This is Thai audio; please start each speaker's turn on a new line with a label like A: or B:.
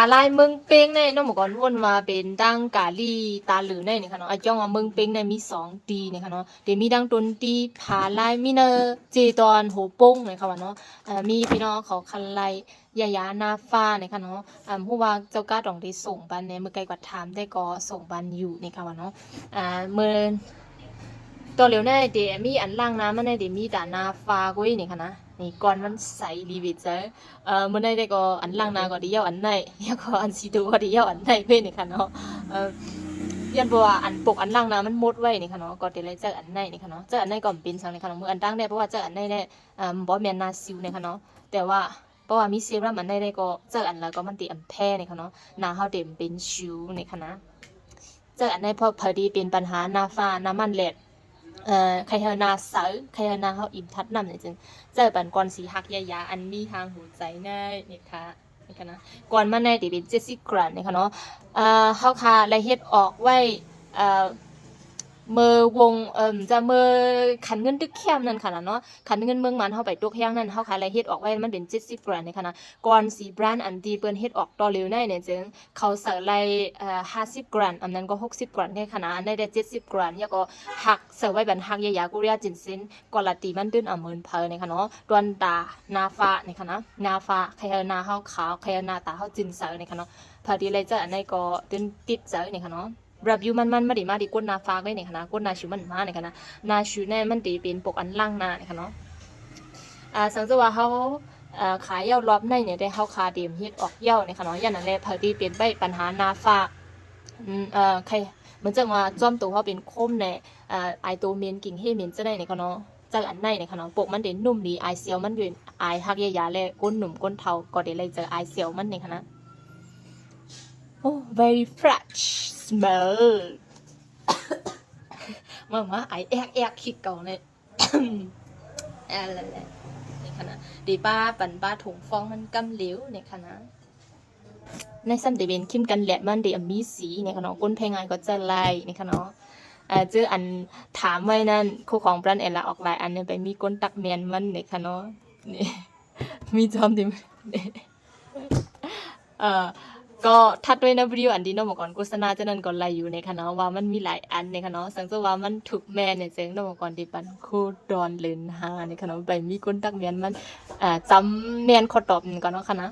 A: อะไรเมืองเป้งในน้องบอกก่อนวนมาเป็นดังกาลีตาหรือในนี่ค่ะเนาะอาจ้องว่าเมืองเป้งในมี2 ตีนี่ค่ะเนาะเดี๋ยวมีดังต้นตีผาลายมีเนอเจตอนโหป้งนี่ค่ะว่าเนาะมีพี่น้องเขาคันไลยายานาฟ้านี่ค่ะเนาะผู้ว่าเจ้าก้าดองได้ส่งบันในเมื่อไกลกว่าถามได้ก็ส่งบันอยู่นี่ค่ะว่าเนาะเมื่อตัวเหลียวในเดมีอันล่างน้ำมันในเดมีด่านาฟ้ากุ้ยนี่ค่ะนะนี่ก่อนมันใสรีวิตเจอเมื่อได้ก็อันล่างนาก็ดีเย้าอันในแล้วก็อันสีตัวก็ดีเย้าอันในเพื่อนนี่ค่ะเนาะยันบัวอันปกอันล่างนามันมดไว้นี่ค่ะเนาะก็เดี๋ยวเลยเจออันในนี่ค่ะเนาะเจออันในก็เป็นสังนี่ค่ะเนาะมืออันตั้งได้เพราะว่าเจออันในเนี่ยบอแมนนาซิวนี่ค่ะเนาะแต่ว่าเพราะว่ามีเซรั่มอันในได้ก็เจออันแล้วก็มันติอันแพ้นี่ค่ะเนาะนาเฮาเต็มเป็นชิวนี่ค่ะนะเจออันในพอดีเป็นปัญหานาฟ้าน้ำมันแหลดใครเฮานาเสาใครเฮานาเฮาอินทัดนำเนี่ยจึงเจอปันก่อนสีหักยายาอันมีทางหัวใจแน่นี่ค่ะนี่ค่ะนะก่อนมาในติเป็น70 กรัมนี่ค่ะเนาะเฮาค่ะละเฮ็ดออกไว้เอ่อเมื่อวงจะเมื่อขันเงินตึกแคมนั่นค่ะเนาะขันเงินเมืองมันเฮาไปตกแห้งนั่นเฮาค่ะละเฮ็ดออกไว้มันเป็น70 กรัมนี่ค่ะนะก่อนสีแบรนด์อันที่เปิ้นเฮ็ดออกต่อเร็วในเนี่ยจึงเขาใส่ไล่50 กรัมอันนั้นก็60 กรัมในขณะอันได้70 กรัมแล้วก็หักเสิร์ฟไว้บันหักยายากุเรียจินซินก่อนละตีมันดึ้นเอาเมินเพอนี่ค่ะเนาะดวนตานาฟ้านี่ค่ะนะนาฟ้าใครเฮานาเฮาขาวใครเฮานาตาเฮาจินเสิร์ฟนี่ค่ะเนาะพอดีเลยจะอันนี้ก็ตึ้นติดเสิร์ฟนี่ค่ะเนาะแบบยูมันมาดีก้นนาฟ้าได้เนี่ยค่ะนะก้นนาชูมันมาเนี่ยค่ะนะนาชูแน่มันตีเป็นปกอันล่างนาเนี่ยค่ะเนาะสังเกตว่าเขาขายเย้ารอบในเนี่ยได้เขาคาเดียมเฮ็ดออกเย้าเนี่ยค่ะเนาะยันนั่นแหละพอดีเป็นใบปัญหานาฟ้าใครเหมือนจังว่าจอมตัวเขาเป็นคมในไอตัวเมนกิ่งเฮเมนจะได้เนี่ยค่ะเนาะจากอันในเนี่ยค่ะเนาะปกมันเด่นนุ่มดีไอเซียวมันเป็นไอฮักยาและก้นหนุ่มก้นเทาก็ได้เลยเจอไอเซียวมันเนี่ยค่ะนะOh, very fresh smell มาไอแอกคิดเก่าเลยอะไรนี่ค่ะนะดีป้าปันป้าถุงฟองมันกำเหลวเนี่ยค่ะนะในซ้ำเดเป็นคิมกันแหละมันเดมีสีเนี่ยค่ะเนาะก้นเพลงงานก็จะไล่เนี่ยค่ะเนาะเจออันถามไว้นั่นคู่ของแบรนด์เอลาออกลายอันเนี่ยไปมีก้นตักเมียนมันเนี่ยค่ะเนาะนี่มีจอมดิเอ่อก็ทัดด้วยนะวิดีโออันดีเนาะบอกก่อนโฆษณาจะนั่นก่อนไล่อยู่ในค่ะเนาะว่ามันมีหลายอันในค่ะเนาะสังเกตว่ามันถูกแม่เนี่ยเจ๊งเนาะบอกก่อนที่ปันคู่ดอนเลนหาในค่ะเนาะไปมีก้นตักเมียนมันจำเมียนขอตอบก่อนเนาะค่ะนะ